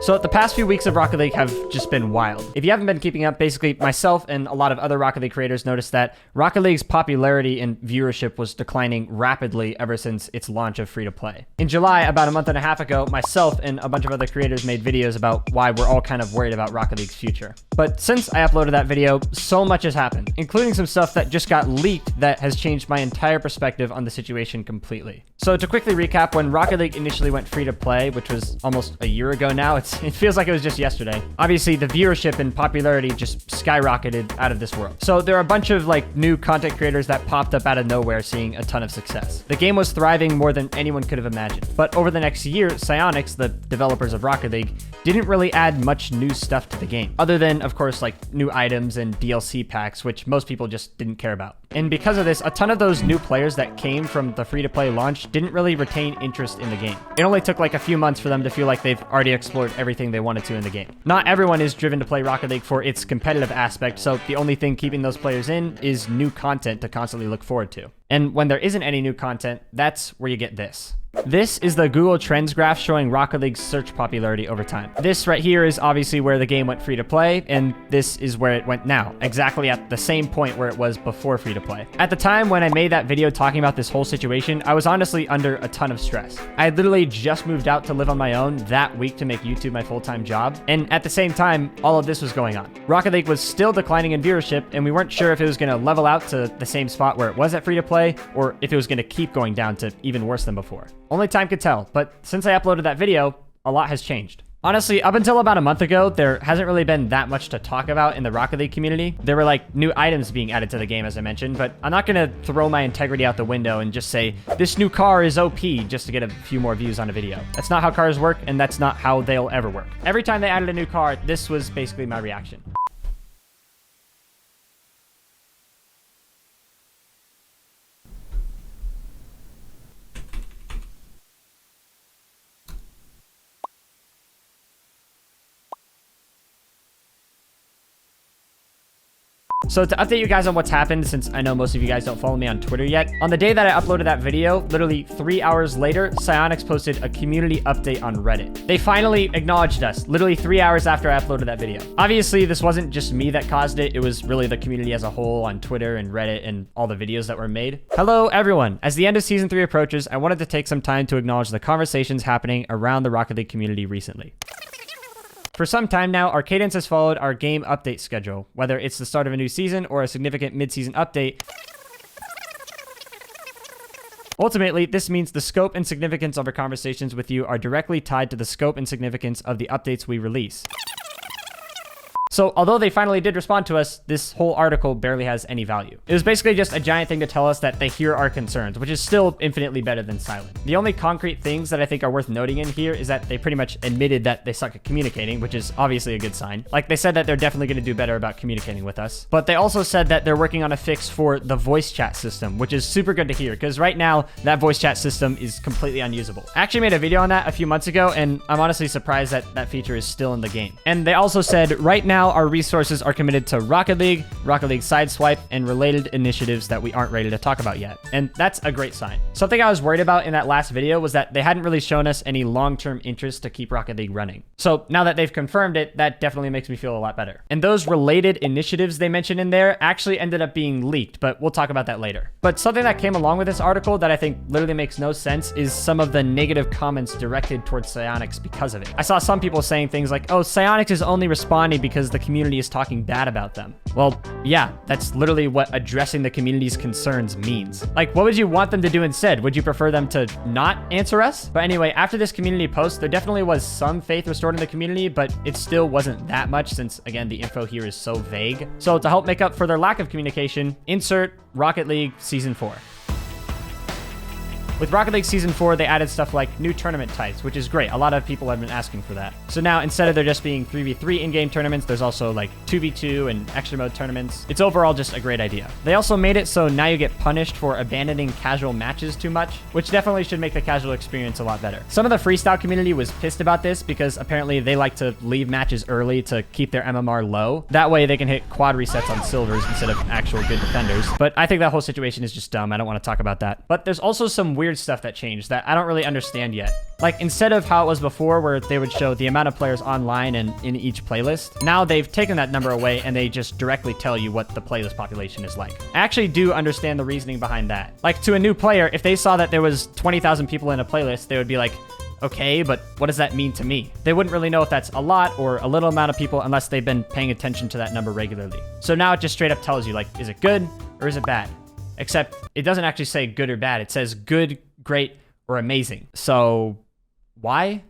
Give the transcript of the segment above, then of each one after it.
So the past few weeks of Rocket League have just been wild. If you haven't been keeping up, basically myself and a lot of other Rocket League creators noticed that Rocket League's popularity and viewership was declining rapidly ever since its launch of free-to-play. In July, about a month and a half ago, myself and a bunch of other creators made videos about why we're all kind of worried about Rocket League's future. But since I uploaded that video, so much has happened, including some stuff that just got leaked that has changed my entire perspective on the situation completely. So to quickly recap, when Rocket League initially went free-to-play, which was almost a year ago now, it feels like it was just yesterday. Obviously, the viewership and popularity just skyrocketed out of this world. So there are a bunch of new content creators that popped up out of nowhere seeing a ton of success. The game was thriving more than anyone could have imagined. But over the next year, Psyonix, the developers of Rocket League, didn't really add much new stuff to the game, other than, of course, new items and DLC packs, which most people just didn't care about. And because of this, a ton of those new players that came from the free-to-play launch didn't really retain interest in the game. It only took a few months for them to feel like they've already explored everything they wanted to in the game. Not everyone is driven to play Rocket League for its competitive aspect, so the only thing keeping those players in is new content to constantly look forward to. And when there isn't any new content, that's where you get this. This is the Google Trends graph showing Rocket League's search popularity over time. This right here is obviously where the game went free to play, and this is where it went now, exactly at the same point where it was before free to play. At the time when I made that video talking about this whole situation, I was honestly under a ton of stress. I had literally just moved out to live on my own that week to make YouTube my full-time job, and at the same time, all of this was going on. Rocket League was still declining in viewership, and we weren't sure if it was going to level out to the same spot where it was at free to play, or if it was going to keep going down to even worse than before. Only time could tell, but since I uploaded that video, a lot has changed. Honestly, up until about a month ago, there hasn't really been that much to talk about in the Rocket League community. There were new items being added to the game, as I mentioned, but I'm not gonna throw my integrity out the window and just say, this new car is OP just to get a few more views on a video. That's not how cars work, and that's not how they'll ever work. Every time they added a new car, this was basically my reaction. So to update you guys on what's happened, since I know most of you guys don't follow me on Twitter yet, on the day that I uploaded that video, literally 3 hours later, Psyonix posted a community update on Reddit. They finally acknowledged us, literally 3 hours after I uploaded that video. Obviously, this wasn't just me that caused it. It was really the community as a whole on Twitter and Reddit and all the videos that were made. Hello, everyone. As the end of Season 3 approaches, I wanted to take some time to acknowledge the conversations happening around the Rocket League community recently. For some time now, our cadence has followed our game update schedule, whether it's the start of a new season or a significant mid-season update. Ultimately, this means the scope and significance of our conversations with you are directly tied to the scope and significance of the updates we release. So although they finally did respond to us, this whole article barely has any value. It was basically just a giant thing to tell us that they hear our concerns, which is still infinitely better than silent. The only concrete things that I think are worth noting in here is that they pretty much admitted that they suck at communicating, which is obviously a good sign. They said that they're definitely going to do better about communicating with us. But they also said that they're working on a fix for the voice chat system, which is super good to hear, because right now that voice chat system is completely unusable. I actually made a video on that a few months ago, and I'm honestly surprised that that feature is still in the game. And they also said right now our resources are committed to Rocket League Sideswipe, and related initiatives that we aren't ready to talk about yet. And that's a great sign. Something I was worried about in that last video was that they hadn't really shown us any long-term interest to keep Rocket League running. So now that they've confirmed it, that definitely makes me feel a lot better. And those related initiatives they mentioned in there actually ended up being leaked, but we'll talk about that later. But something that came along with this article that I think literally makes no sense is some of the negative comments directed towards Psyonix because of it. I saw some people saying things like, oh, Psyonix is only responding because the community is talking bad about them. Well, yeah, that's literally what addressing the community's concerns means. What would you want them to do instead? Would you prefer them to not answer us? But anyway, after this community post, there definitely was some faith restored in the community, but it still wasn't that much since, again, the info here is so vague. So to help make up for their lack of communication, insert Rocket League Season 4. With Rocket League Season 4, they added stuff like new tournament types, which is great. A lot of people have been asking for that. So now, instead of there just being 3v3 in-game tournaments, there's also 2v2 and extra mode tournaments. It's overall just a great idea. They also made it so now you get punished for abandoning casual matches too much, which definitely should make the casual experience a lot better. Some of the freestyle community was pissed about this because apparently they like to leave matches early to keep their MMR low. That way they can hit quad resets on silvers instead of actual good defenders. But I think that whole situation is just dumb. I don't want to talk about that. But there's also some weird weird stuff that changed that I don't really understand yet. Like, instead of how it was before where they would show the amount of players online and in each playlist, now they've taken that number away and they just directly tell you what the playlist population is like. I actually do understand the reasoning behind that. Like, to a new player, if they saw that there was 20,000 people in a playlist, they would be like, okay, but what does that mean to me? They wouldn't really know if that's a lot or a little amount of people unless they've been paying attention to that number regularly. So now it just straight up tells you, like, is it good or is it bad? Except it doesn't actually say good or bad. It says good, great, or amazing. So why?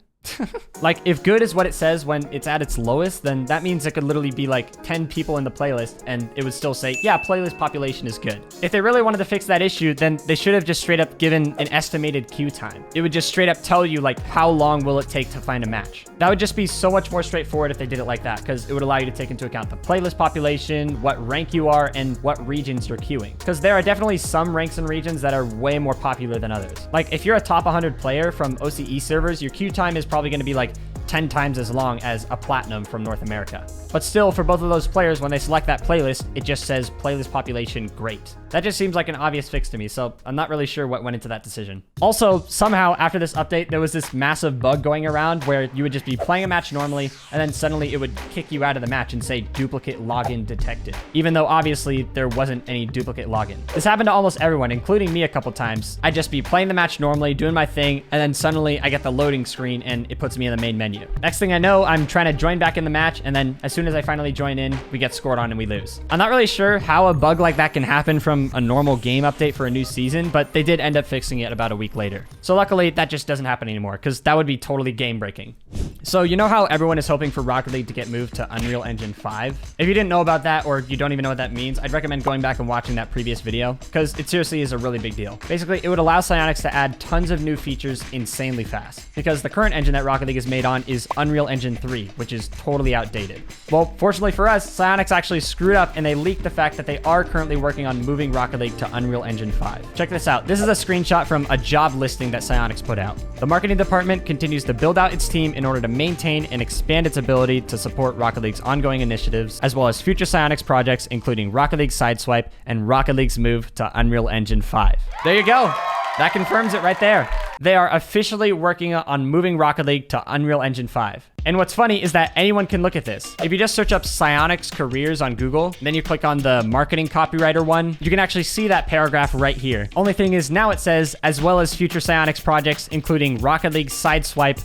Like, if good is what it says when it's at its lowest, then that means it could literally be like 10 people in the playlist and it would still say, yeah, playlist population is good. If they really wanted to fix that issue, then they should have just straight up given an estimated queue time. It would just straight up tell you, like, how long will it take to find a match. That would just be so much more straightforward if they did it like that, because it would allow you to take into account the playlist population, what rank you are, and what regions you're queuing. Because there are definitely some ranks and regions that are way more popular than others. Like, if you're a top 100 player from OCE servers, your queue time is probably going to be like 10 times as long as a platinum from North America. But still, for both of those players, when they select that playlist, it just says playlist population great. That just seems like an obvious fix to me, so I'm not really sure what went into that decision. Also, somehow after this update, there was this massive bug going around where you would just be playing a match normally, and then suddenly it would kick you out of the match and say duplicate login detected, even though obviously there wasn't any duplicate login. This happened to almost everyone, including me a couple times. I'd just be playing the match normally, doing my thing, and then suddenly I get the loading screen and it puts me in the main menu. Next thing I know, I'm trying to join back in the match, and then as soon as I finally join in, we get scored on and we lose. I'm not really sure how a bug like that can happen from a normal game update for a new season, but they did end up fixing it about a week later. So luckily, that just doesn't happen anymore, because that would be totally game breaking. So you know how everyone is hoping for Rocket League to get moved to Unreal Engine 5? If you didn't know about that, or you don't even know what that means, I'd recommend going back and watching that previous video, because it seriously is a really big deal. Basically, it would allow Psyonix to add tons of new features insanely fast, because the current engine that Rocket League is made on is Unreal Engine 3, which is totally outdated. Well, fortunately for us, Psyonix actually screwed up and they leaked the fact that they are currently working on moving Rocket League to Unreal Engine 5. Check this out. This is a screenshot from a job listing that Psyonix put out. The marketing department continues to build out its team in order to maintain and expand its ability to support Rocket League's ongoing initiatives, as well as future Psyonix projects, including Rocket League Sideswipe and Rocket League's move to Unreal Engine 5. There you go. That confirms it right there. They are officially working on moving Rocket League to Unreal Engine 5. And what's funny is that anyone can look at this. If you just search up Psyonix careers on Google, then you click on the marketing copywriter one, you can actually see that paragraph right here. Only thing is now it says, as well as future Psyonix projects, including Rocket League Sideswipe,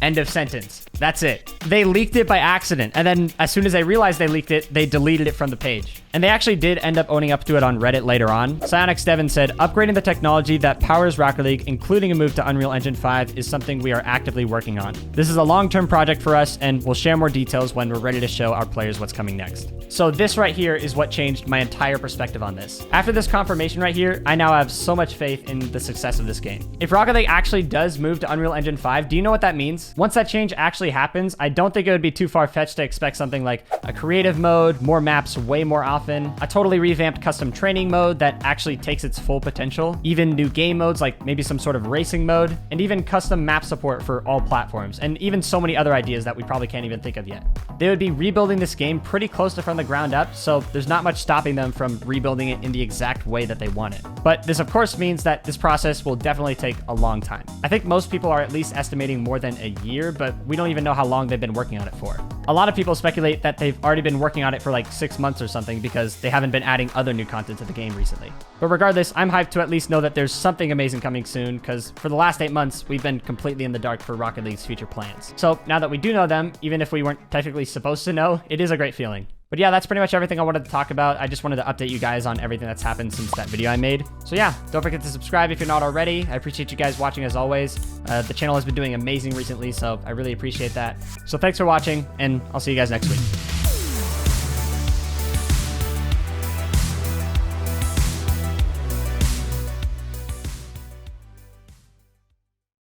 end of sentence. That's it. They leaked it by accident, and then as soon as they realized they leaked it, they deleted it from the page. And they actually did end up owning up to it on Reddit later on. Psyonix Devin said, upgrading the technology that powers Rocket League, including a move to Unreal Engine 5, is something we are actively working on. This is a long-term project for us, and we'll share more details when we're ready to show our players what's coming next. So this right here is what changed my entire perspective on this. After this confirmation right here, I now have so much faith in the success of this game. If Rocket League actually does move to Unreal Engine 5, do you know what that means? Once that change actually happens, I don't think it would be too far-fetched to expect something like a creative mode, more maps way more often, a totally revamped custom training mode that actually takes its full potential, even new game modes like maybe some sort of racing mode, and even custom map support for all platforms, and even so many other ideas that we probably can't even think of yet. They would be rebuilding this game pretty close to from the ground up, so there's not much stopping them from rebuilding it in the exact way that they want it. But this of course means that this process will definitely take a long time. I think most people are at least estimating more than a year, but we don't even know how long they've been working on it for. A lot of people speculate that they've already been working on it for like 6 months or something because they haven't been adding other new content to the game recently. But regardless, I'm hyped to at least know that there's something amazing coming soon, because for the last 8 months, we've been completely in the dark for Rocket League's future plans. So now that we do know them, even if we weren't technically supposed to know, it is a great feeling. But yeah, that's pretty much everything I wanted to talk about. I just wanted to update you guys on everything that's happened since that video I made. So yeah, don't forget to subscribe if you're not already. I appreciate you guys watching as always. The channel has been doing amazing recently, so I really appreciate that. So thanks for watching, and I'll see you guys next week.